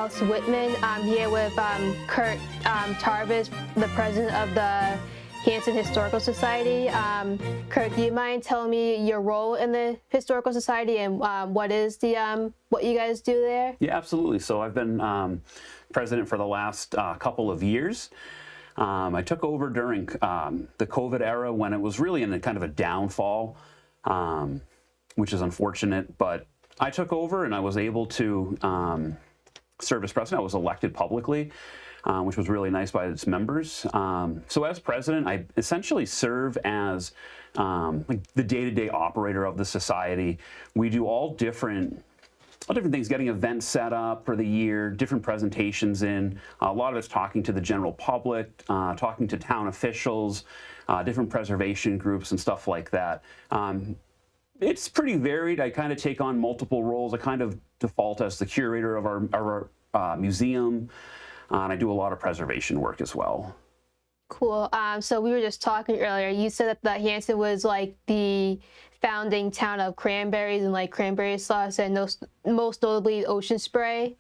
Allison Whitman. I'm here with Kurt Tarvis, the president of the Hanson Historical Society. Kurt, do you mind telling me your role in the Historical Society and what you guys do there? Yeah, absolutely. So I've been president for the last couple of years. I took over during the COVID era when it was really in a kind of a downfall, which is unfortunate, but I took over and I was able to serve as president. I was elected publicly, which was really nice by its members. So as president, I essentially serve as like the day-to-day operator of the society. We do all different things, getting events set up for the year, different presentations in. A lot of it's talking to the general public, talking to town officials, different preservation groups and stuff like that. It's pretty varied. I kind of take on multiple roles. I kind of default as the curator of our museum, and I do a lot of preservation work as well. Cool. So we were just talking earlier. You said that Hanson was like the founding town of cranberries and like cranberry sauce, and most notably Ocean Spray.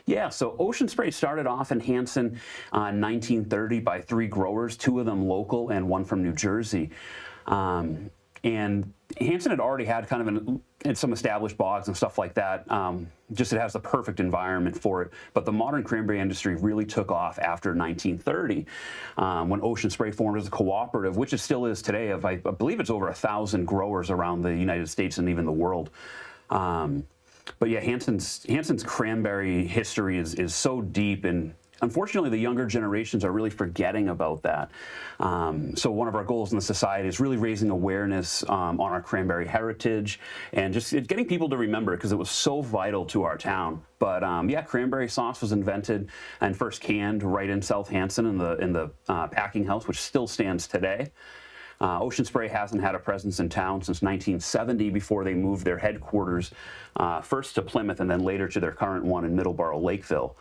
Yeah, so Ocean Spray started off in Hanson in 1930 by 3 growers, 2 of them local and 1 from New Jersey. And Hanson had already had kind of some established bogs and stuff like that. Just it has the perfect environment for it. But the modern cranberry industry really took off after 1930, when Ocean Spray formed as a cooperative, which it still is today. I believe it's over 1,000 growers around the United States and even the world. But yeah, Hanson's cranberry history is so deep, and unfortunately, the younger generations are really forgetting about that. So one of our goals in the society is really raising awareness on our cranberry heritage and just getting people to remember it because it was so vital to our town. But yeah, cranberry sauce was invented and first canned right in South Hanson in the packing house, which still stands today. Ocean Spray hasn't had a presence in town since 1970 before they moved their headquarters first to Plymouth and then later to their current one in Middleborough, Lakeville.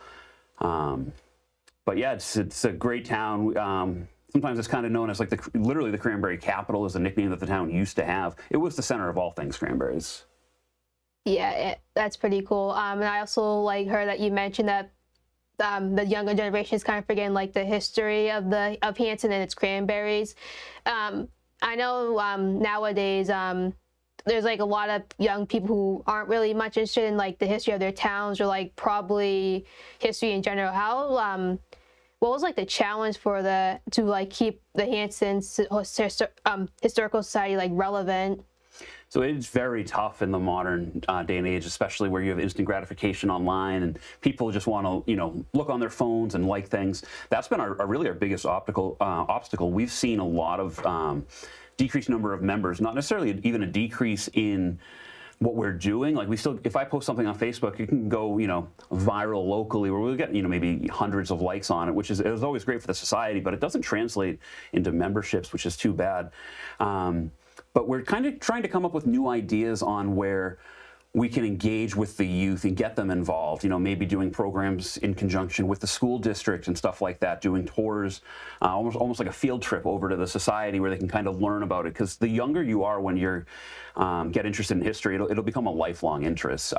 But yeah, it's a great town. Sometimes it's kind of known as like literally the cranberry capital is the nickname that the town used to have. It was the center of all things cranberries. Yeah, that's pretty cool. And I also heard that you mentioned that the younger generation is kind of forgetting like the history of Hanson and its cranberries. I know nowadays there's like a lot of young people who aren't really much interested in like the history of their towns or like probably history in general. How what was like the challenge to keep the Hanson Historical Society like relevant? So it's very tough in the modern day and age, especially where you have instant gratification online and people just want to, look on their phones and like things. That's been really our biggest obstacle. We've seen a lot of decreased number of members, not necessarily even a decrease in what we're doing. Like if I post something on Facebook, it can go, viral locally where we'll get, maybe hundreds of likes on it, which is always great for the society, but it doesn't translate into memberships, which is too bad. But we're kind of trying to come up with new ideas on where we can engage with the youth and get them involved, maybe doing programs in conjunction with the school district and stuff like that, doing tours, almost like a field trip over to the society where they can kind of learn about it. Because the younger you are when you're get interested in history, it'll become a lifelong interest.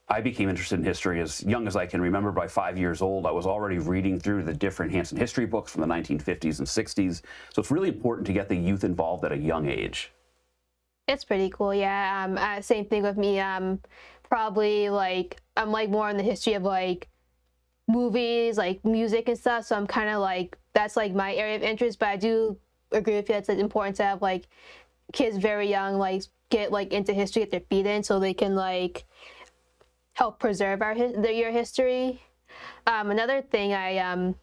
I became interested in history as young as I can remember. By 5 years old, I was already reading through the different Hanson history books from the 1950s and 60s. So it's really important to get the youth involved at a young age. It's pretty cool, yeah. Same thing with me. Probably I'm more in the history of movies, music and stuff. So I'm kind of that's my area of interest. But I do agree with you. It's important to have kids very young get into history, get their feet in, so they can help preserve your history. Another thing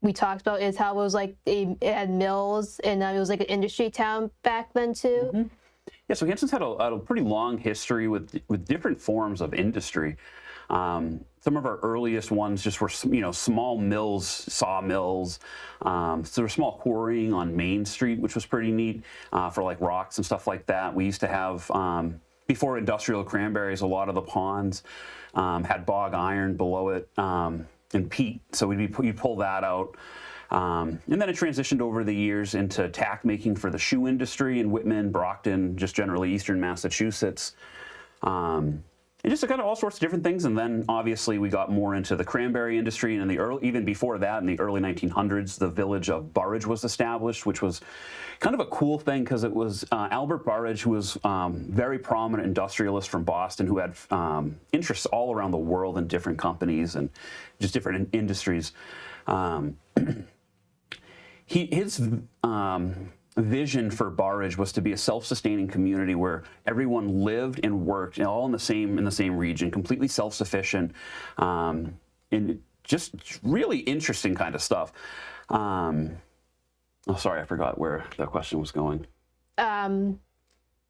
we talked about is how it was it had mills and it was an industry town back then too. Mm-hmm. Yeah, so Hanson's had a pretty long history with different forms of industry. Some of our earliest ones just were, small mills, sawmills. So there was small quarrying on Main Street, which was pretty neat for rocks and stuff like that. We used to have, before industrial cranberries, a lot of the ponds had bog iron below it and peat. So you'd pull that out. And then it transitioned over the years into tack making for the shoe industry in Whitman, Brockton, just generally eastern Massachusetts. and just kind of all sorts of different things. And then obviously we got more into the cranberry industry, and in the early, even before that, in the early 1900s, the village of Burridge was established, which was kind of a cool thing because it was Albert Burridge, who was very prominent industrialist from Boston, who had interests all around the world in different companies and just different industries. His vision for Burridge was to be a self-sustaining community where everyone lived and worked all in the same region, completely self-sufficient, and just really interesting kind of stuff. Oh, sorry, I forgot where that question was going.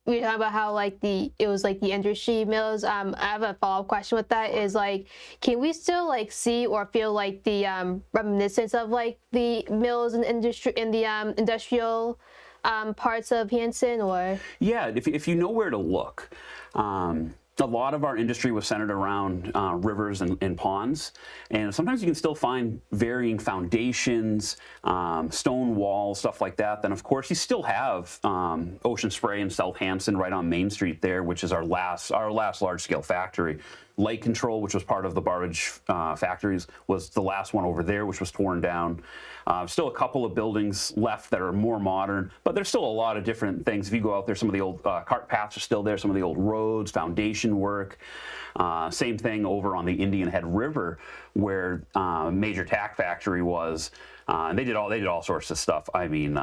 We were talking about how like it was like the industry mills. I have a follow-up question with that. Is like, can we still like see or feel like the reminiscence of like the mills and industry in the industrial parts of Hanson? Or yeah, if you know where to look. A lot of our industry was centered around rivers and ponds, and sometimes you can still find varying foundations, stone walls, stuff like that. Then, of course, you still have Ocean Spray and South Hanson right on Main Street there, which is our last large-scale factory. Light Control, which was part of the Burridge factories, was the last one over there, which was torn down. Still a couple of buildings left that are more modern, but there's still a lot of different things. If you go out there, some of the old cart paths are still there, some of the old roads, foundation work. Same thing over on the Indian Head River, where Major Tack Factory was. And they did all sorts of stuff. I mean,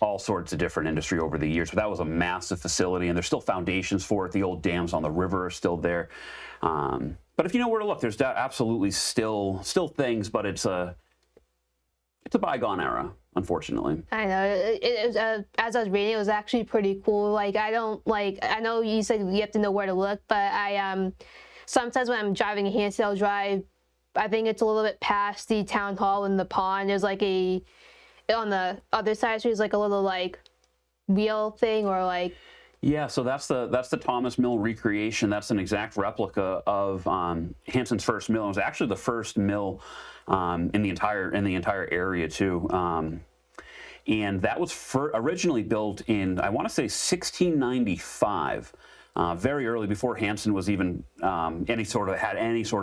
all sorts of different industry over the years. But that was a massive facility, and there's still foundations for it. The old dams on the river are still there. But if you know where to look, there's absolutely still things, but it's a bygone era, unfortunately. I know it was, as I was reading, it was actually pretty cool. Like I know you said you have to know where to look, but I sometimes when I'm driving in Hanson, I'll drive. I think it's a little bit past the town hall and the pond. There's like on the other side of the street is like a little like wheel thing, or like. Yeah, so that's the Thomas Mill recreation. That's an exact replica of Hanson's first mill. It was actually the first mill in the entire area too. And that was originally built in, I want to say, 1695. Very early, before Hanson was even had any sort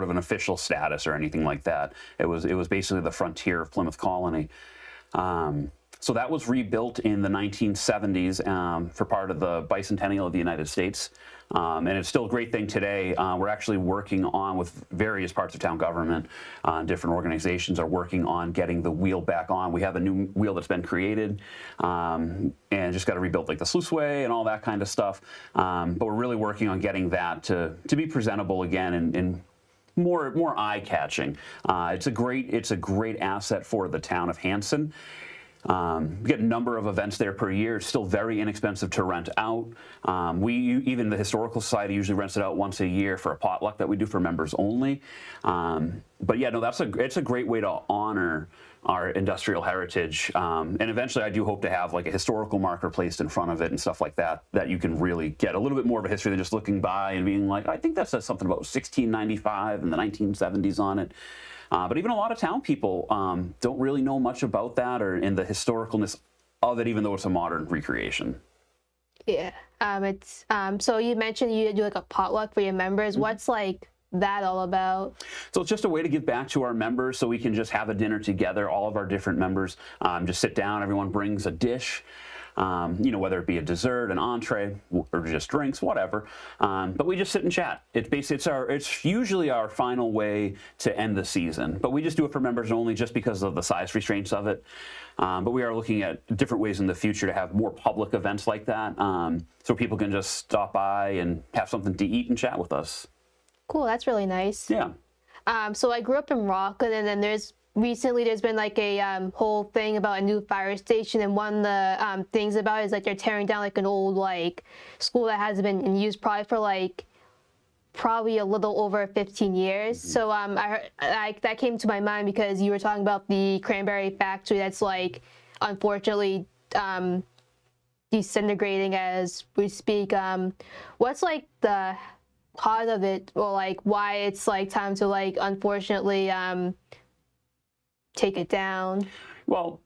of an official status or anything like that. It was basically the frontier of Plymouth Colony. So that was rebuilt in the 1970s for part of the bicentennial of the United States. And it's still a great thing today. We're actually working on, with various parts of town government, different organizations are working on getting the wheel back on. We have a new wheel that's been created, and just got to rebuild like the sluiceway and all that kind of stuff. But we're really working on getting that to be presentable again and more eye-catching. It's a great asset for the town of Hanson. We get a number of events there per year. It's still very inexpensive to rent out. Even the Historical Society usually rents it out once a year for a potluck that we do for members only. But yeah, no, it's a great way to honor our industrial heritage. And eventually I do hope to have like a historical marker placed in front of it and stuff like that, that you can really get a little bit more of a history than just looking by and being like, I think that says something about 1695 and the 1970s on it. But even a lot of town people don't really know much about that or in the historicalness of it, even though it's a modern recreation. Yeah. It's so you mentioned you do like a potluck for your members. Mm-hmm. What's like that all about? So it's just a way to give back to our members, so we can just have a dinner together, all of our different members, just sit down, everyone brings a dish. Whether it be a dessert, an entree, or just drinks, whatever. But we just sit and chat. It's usually our final way to end the season. But we just do it for members only, just because of the size restraints of it. But we are looking at different ways in the future to have more public events like that, so people can just stop by and have something to eat and chat with us. Cool, that's really nice. Yeah. So I grew up in Rockland, and then recently there's been like a whole thing about a new fire station, and one of the things about it is like they're tearing down like an old like school that has been in use probably a little over 15 years. Mm-hmm. So I heard, that came to my mind because you were talking about the cranberry factory that's like unfortunately disintegrating as we speak. What's like the cause of it, or like why it's like time to like unfortunately take it down? Well,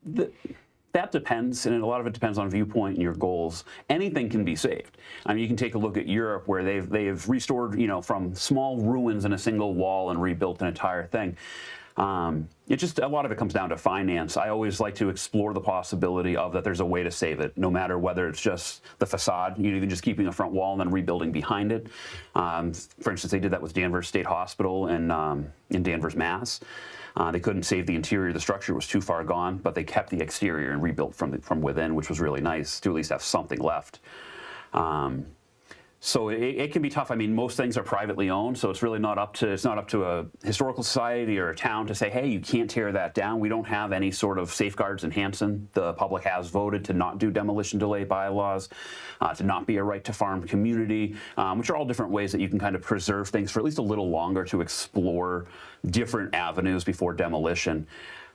That depends, and a lot of it depends on viewpoint and your goals. Anything can be saved. I mean, you can take a look at Europe, where they've restored, from small ruins in a single wall and rebuilt an entire thing. It just, a lot of it comes down to finance. I always like to explore the possibility of that there's a way to save it, no matter whether it's just the facade, even just keeping a front wall and then rebuilding behind it. For instance, they did that with Danvers State Hospital in Danvers, Mass. They couldn't save the interior; the structure was too far gone, but they kept the exterior and rebuilt from within, which was really nice to at least have something left. So it can be tough. I mean, most things are privately owned, so it's really not up to a historical society or a town to say, hey, you can't tear that down. We don't have any sort of safeguards in Hanson. The public has voted to not do demolition delay bylaws, to not be a right to farm community, which are all different ways that you can kind of preserve things for at least a little longer to explore different avenues before demolition.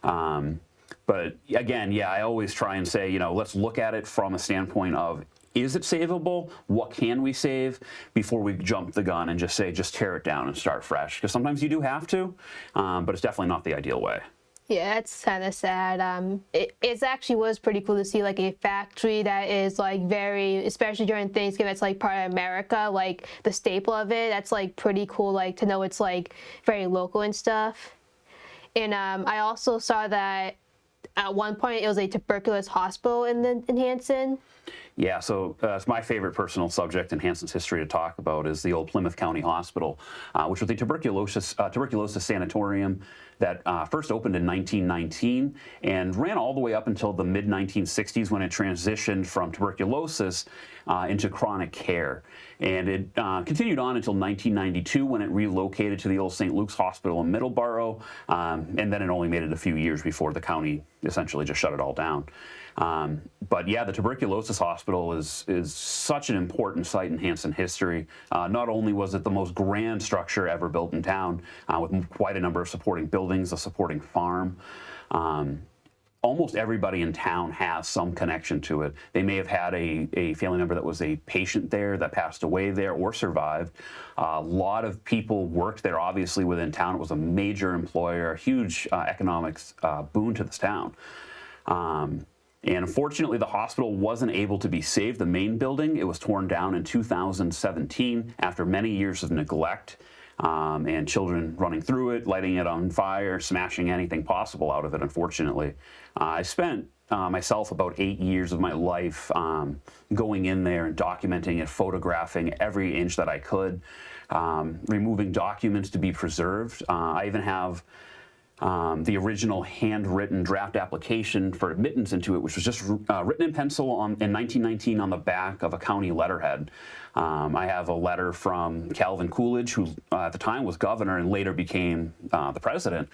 But again, yeah, I always try and say, let's look at it from a standpoint of, is it savable? What can we save before we jump the gun and just tear it down and start fresh? Because sometimes you do have to, but it's definitely not the ideal way. Yeah, it's kind of sad. It actually was pretty cool to see like a factory that is like very, especially during Thanksgiving, it's like part of America, like the staple of it. That's like pretty cool, like to know it's like very local and stuff. And I also saw that at one point it was a tuberculosis hospital in Hanson. Yeah, so it's my favorite personal subject in Hanson's history to talk about is the old Plymouth County Hospital, which was a tuberculosis sanatorium that first opened in 1919 and ran all the way up until the mid-1960s, when it transitioned from tuberculosis into chronic care. And it continued on until 1992, when it relocated to the old St. Luke's Hospital in Middleborough, and then it only made it a few years before the county essentially just shut it all down. But yeah, the tuberculosis hospital is such an important site in Hanson history. Not only was it the most grand structure ever built in town, with quite a number of supporting buildings, a supporting farm. Almost everybody in town has some connection to it. They may have had a family member that was a patient there, that passed away there or survived. A lot of people worked there, obviously, within town. It was a major employer, a huge economic boon to this town. And unfortunately, the hospital wasn't able to be saved. The main building, it was torn down in 2017 after many years of neglect, and children running through it, lighting it on fire, smashing anything possible out of it, unfortunately. I spent myself about 8 years of my life going in there and documenting it, photographing every inch that I could, removing documents to be preserved. I even have the original handwritten draft application for admittance into it, which was just written in pencil in 1919 on the back of a county letterhead. I have a letter from Calvin Coolidge, who at the time was governor and later became the president,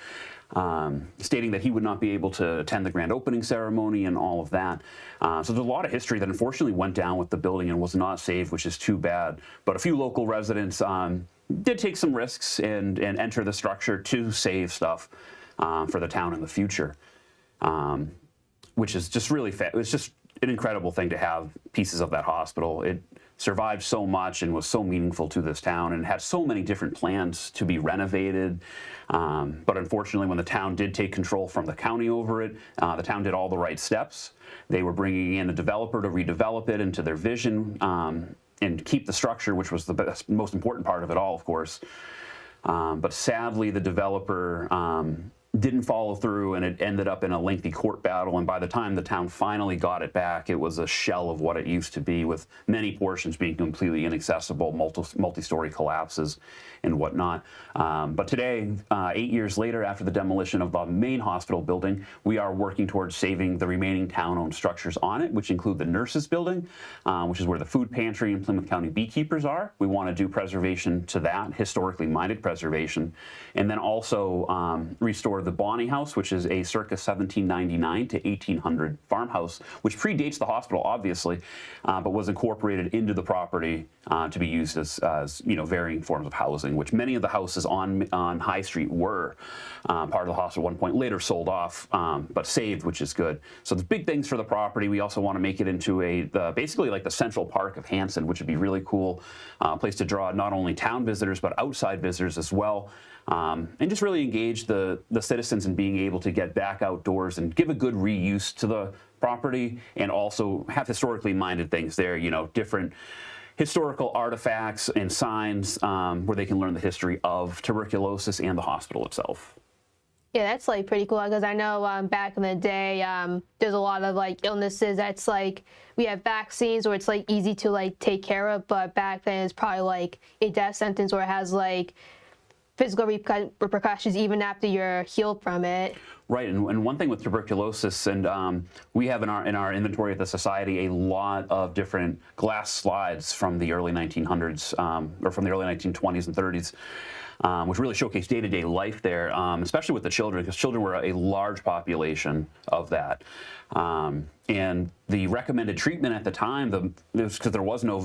stating that he would not be able to attend the grand opening ceremony and all of that. So there's a lot of history that unfortunately went down with the building and was not saved, which is too bad. But a few local residents did take some risks and enter the structure to save stuff for the town in the future, which is just really it's just an incredible thing to have pieces of that hospital. It survived so much and was so meaningful to this town and had so many different plans to be renovated. But unfortunately, when the town did take control from the county over it, the town did all the right steps. They were bringing in a developer to redevelop it into their vision, and keep the structure, which was the most important part of it all, of course. But sadly, the developer didn't follow through, and it ended up in a lengthy court battle. And by the time the town finally got it back, it was a shell of what it used to be, with many portions being completely inaccessible, multi-story collapses and whatnot. But today, 8 years later, after the demolition of the main hospital building, we are working towards saving the remaining town-owned structures on it, which include the nurses building, which is where the food pantry and Plymouth County beekeepers are. We want to do preservation to that, historically minded preservation, and then also restore the Bonnie House, which is a circa 1799 to 1800 farmhouse, which predates the hospital, obviously, but was incorporated into the property to be used as varying forms of housing, which many of the houses on High Street were part of the hospital at one point, later sold off, but saved, which is good. So the big things for the property, we also want to make it into basically like the Central Park of Hanson, which would be really cool, place to draw not only town visitors, but outside visitors as well. And just really engage the citizens in being able to get back outdoors and give a good reuse to the property and also have historically minded things there, you know, different historical artifacts and signs where they can learn the history of tuberculosis and the hospital itself. Yeah, that's like pretty cool because I know back in the day, there's a lot of like illnesses that's like we have vaccines or it's like easy to like take care of, but back then it's probably like a death sentence or it has like physical repercussions even after you're healed from it. Right, and one thing with tuberculosis, and we have in our inventory at the Society a lot of different glass slides from the early 1900s, or from the early 1920s and 30s, which really showcase day-to-day life there, especially with the children, because children were a large population of that. And the recommended treatment at the time, because there was no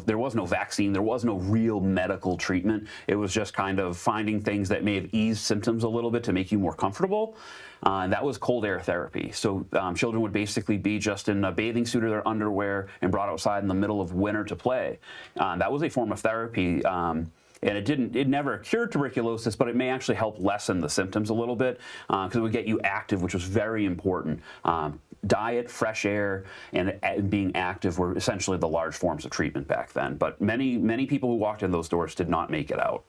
vaccine, there was no real medical treatment. It was just kind of finding things that may have eased symptoms a little bit to make you more comfortable. And that was cold air therapy. So children would basically be just in a bathing suit or their underwear and brought outside in the middle of winter to play. That was a form of therapy. And it never cured tuberculosis, but it may actually help lessen the symptoms a little bit because it would get you active, which was very important. Diet, fresh air, and being active were essentially the large forms of treatment back then. But many people who walked in those doors did not make it out,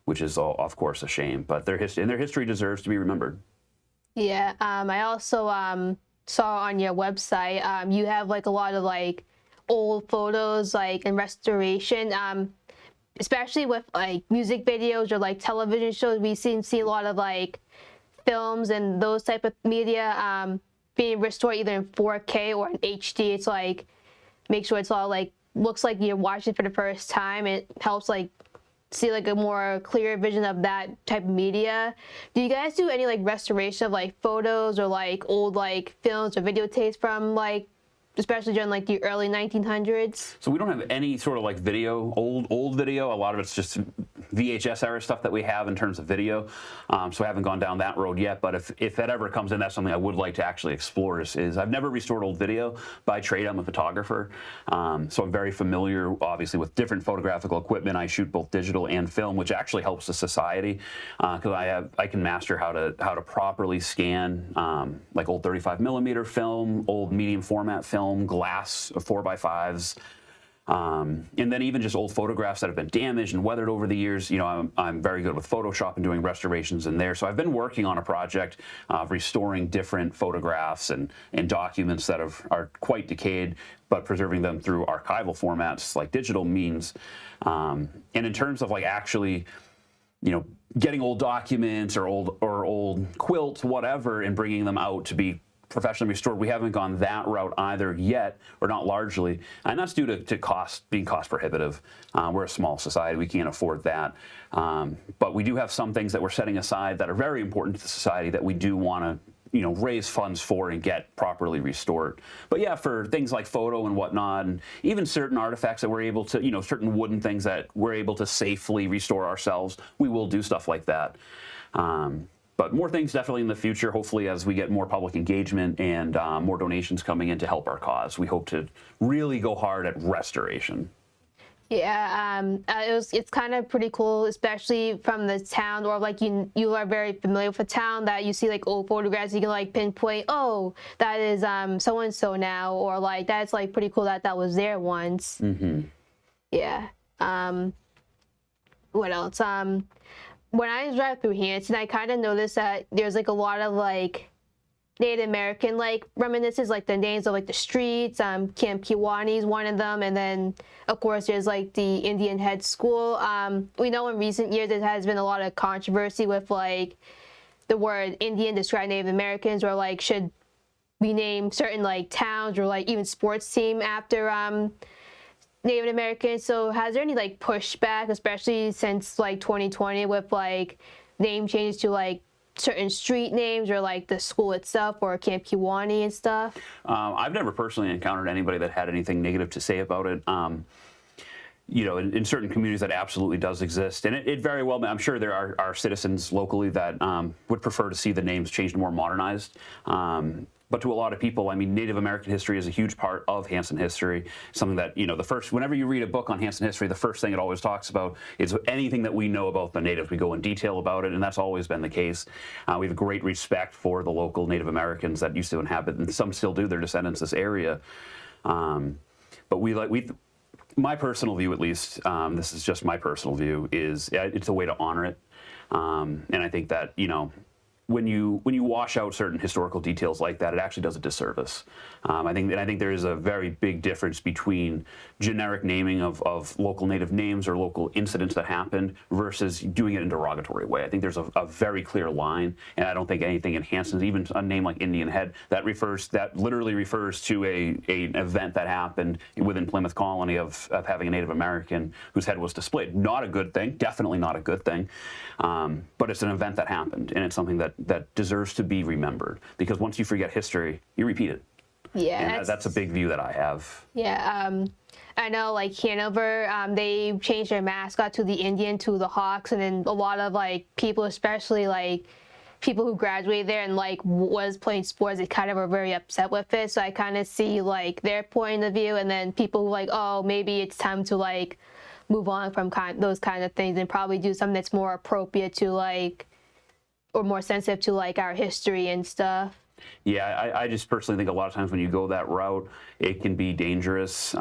which is, of course, a shame. But their history deserves to be remembered. Yeah, I also saw on your website you have like a lot of like old photos like in restoration. Especially with like music videos or like television shows, we see a lot of like films and those type of media being restored either in 4K or in HD. It's like make sure it's all like looks like you're watching for the first time. It helps like see like a more clear vision of that type of media. Do you guys do any like restoration of like photos or like old like films or videotapes from like especially during like the early 1900s? So we don't have any sort of like video, old video. A lot of it's just VHS era stuff that we have in terms of video. So I haven't gone down that road yet. But if that ever comes in, that's something I would like to actually explore. Is I've never restored old video. By trade, I'm a photographer. So I'm very familiar, obviously, with different photographical equipment. I shoot both digital and film, which actually helps the society because I can master how to properly scan like old 35mm film, old medium format film, glass 4x5s, and then even just old photographs that have been damaged and weathered over the years. You know, I'm very good with Photoshop and doing restorations in there. So I've been working on a project of restoring different photographs and documents that are quite decayed, but preserving them through archival formats like digital means. And in terms of like actually, you know, getting old documents or old quilts, whatever, and bringing them out to be professionally restored, we haven't gone that route either yet, or not largely, and that's due to being cost prohibitive. We're a small society, we can't afford that, but we do have some things that we're setting aside that are very important to the society that we do want to, you know, raise funds for and get properly restored. But yeah, for things like photo and whatnot, and even certain artifacts that we're able to, you know, certain wooden things that we're able to safely restore ourselves, we will do stuff like that. But more things definitely in the future, hopefully as we get more public engagement and more donations coming in to help our cause. We hope to really go hard at restoration. Yeah, it's kind of pretty cool, especially from the town, or like you are very familiar with a town that you see like old photographs, you can like pinpoint, oh, that is so and so now, or like that's like pretty cool that was there once. Mm-hmm. Yeah. What else? When I drive through Hanson, I kind of noticed that there's like a lot of like Native American like reminiscences, like the names of like the streets. Camp Kiwani is one of them, and then of course there's like the Indian Head School. We know in recent years there has been a lot of controversy with like the word Indian to describe Native Americans, or like should we name certain like towns or like even sports team after Native Americans. So has there any like pushback, especially since like 2020 with like name changes to like certain street names or like the school itself or Camp Kiwani and stuff? I've never personally encountered anybody that had anything negative to say about it. You know, in certain communities that absolutely does exist, and it very well, I'm sure there are citizens locally that would prefer to see the names changed more modernized. But to a lot of people, I mean, Native American history is a huge part of Hanson history. Something that, whenever you read a book on Hanson history, the first thing it always talks about is anything that we know about the natives. We go in detail about it, and that's always been the case. We have great respect for the local Native Americans that used to inhabit, and some still do, their descendants, this area. But my personal view, at least, this is just my personal view, is it's a way to honor it. And I think that, when you wash out certain historical details like that, it actually does a disservice. I think there is a very big difference between generic naming of local Native names or local incidents that happened versus doing it in a derogatory way. I think there's a very clear line, and I don't think anything in Hanson, even a name like Indian Head, that literally refers to an event that happened within Plymouth Colony of having a Native American whose head was displayed. Not a good thing, definitely not a good thing, but it's an event that happened, and it's something that deserves to be remembered, because once you forget history, you repeat it. Yeah, and that's a big view that I have. Yeah, I know, like Hanover, they changed their mascot to the Indian, to the Hawks, and then a lot of people, especially people who graduated there and was playing sports, they kind of were very upset with it. So I kind of see their point of view, and then people who oh, maybe it's time to move on from those kind of things and probably do something that's more appropriate to or more sensitive to our history and stuff. Yeah, I just personally think a lot of times when you go that route, it can be dangerous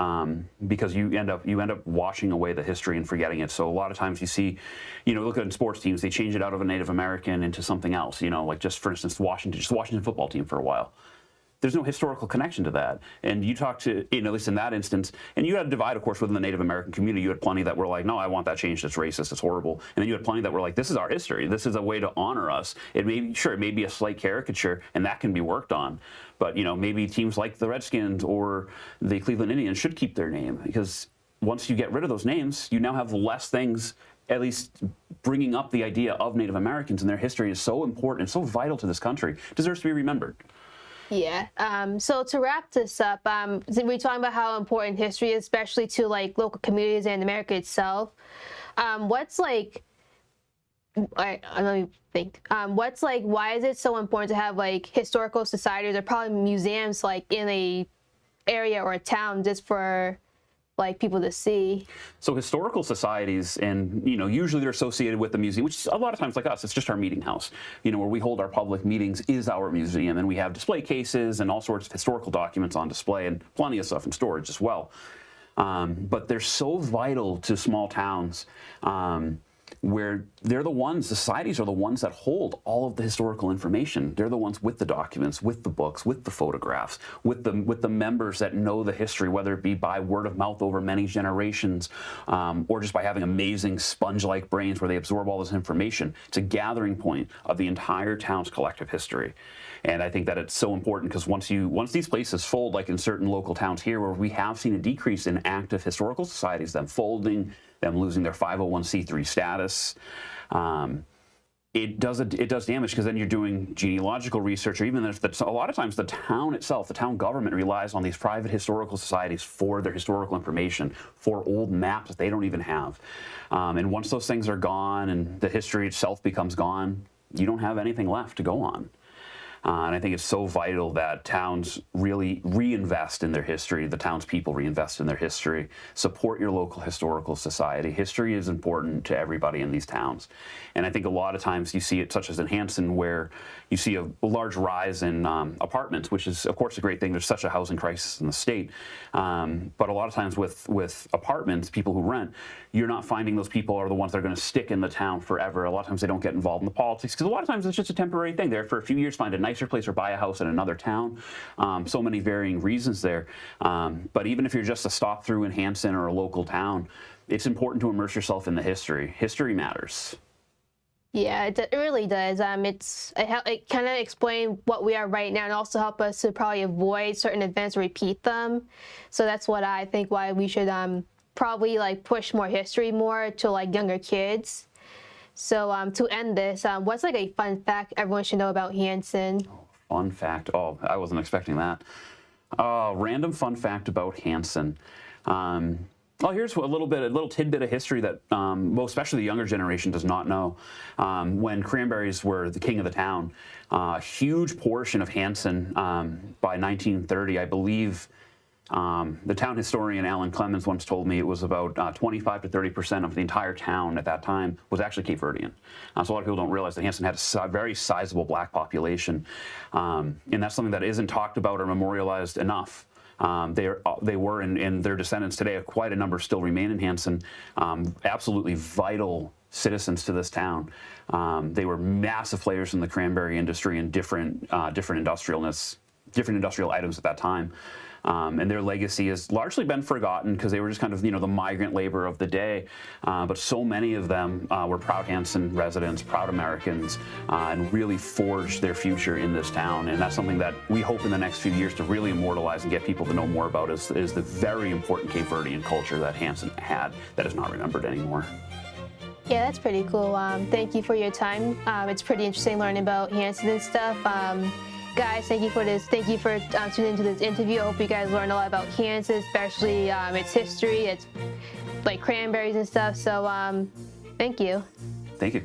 because you end up washing away the history and forgetting it. So a lot of times you see, look at sports teams, they change it out of a Native American into something else. Just for instance, Washington football team for a while. There's no historical connection to that. And you talk to, at least in that instance, and you had a divide, of course, within the Native American community. You had plenty that were like, no, I want that changed. It's racist. It's horrible. And then you had plenty that were like, this is our history. This is a way to honor us. It may be a slight caricature, and that can be worked on. But, maybe teams like the Redskins or the Cleveland Indians should keep their name, because once you get rid of those names, you now have less things. At least bringing up the idea of Native Americans and their history is so important and so vital to this country. It deserves to be remembered. Yeah. So to wrap this up, we're talking about how important history is, especially to local communities and America itself. What's I don't even think. Why is it so important to have historical societies or probably museums in a area or a town just for people to see? So historical societies, and usually they're associated with the museum, which a lot of times, like us, it's just our meeting house. Where we hold our public meetings is our museum, and we have display cases and all sorts of historical documents on display, and plenty of stuff in storage as well. But they're so vital to small towns, where the societies are the ones that hold all of the historical information. They're the ones with the documents, with the books, with the photographs, with the members that know the history, whether it be by word of mouth over many generations, or just by having amazing sponge-like brains where they absorb all this information. It's a gathering point of the entire town's collective history. And I think that it's so important, because once these places fold, like in certain local towns here, where we have seen a decrease in active historical societies, them folding, them losing their 501c3 status, it does damage, because then you're doing genealogical research, or even if a lot of times the town itself, the town government relies on these private historical societies for their historical information, for old maps that they don't even have. And once those things are gone and the history itself becomes gone, you don't have anything left to go on. And I think it's so vital that towns really reinvest in their history, the townspeople reinvest in their history, support your local historical society. History is important to everybody in these towns. And I think a lot of times you see it, such as in Hanson, where you see a large rise in apartments, which is, of course, a great thing. There's such a housing crisis in the state. But a lot of times with apartments, people who rent, you're not finding those people are the ones that are going to stick in the town forever. A lot of times they don't get involved in the politics, because a lot of times it's just a temporary thing. They're for a few years, find a nicer place or buy a house in another town. So many varying reasons there. But even if you're just a stop through in Hanson or a local town, it's important to immerse yourself in the history. History matters. Yeah, it really does. It kind of explains what we are right now, and also help us to probably avoid certain events, repeat them. So that's what I think why we should probably push more history more to younger kids. So to end this, what's a fun fact everyone should know about Hanson? Fun fact? Oh, I wasn't expecting that. Random fun fact about Hanson. Oh, here's a little tidbit of history that most, especially the younger generation, does not know. When cranberries were the king of the town, a huge portion of Hanson, by 1930, I believe, the town historian Alan Clemens once told me it was about 25 to 30% of the entire town at that time was actually Cape Verdean. So a lot of people don't realize that Hanson had a very sizable black population, and that's something that isn't talked about or memorialized enough. They were, and their descendants today, quite a number still remain in Hanson, absolutely vital citizens to this town. They were massive players in the cranberry industry and different industrial items at that time. And their legacy has largely been forgotten because they were just kind of, the migrant labor of the day. But so many of them were proud Hanson residents, proud Americans, and really forged their future in this town. And that's something that we hope in the next few years to really immortalize and get people to know more about is the very important Cape Verdean culture that Hanson had that is not remembered anymore. Yeah, that's pretty cool. Thank you for your time. It's pretty interesting learning about Hanson and stuff. Guys, thank you for this. Thank you for tuning into this interview. I hope you guys learned a lot about Hanson, especially its history, its like cranberries and stuff. So thank you. Thank you.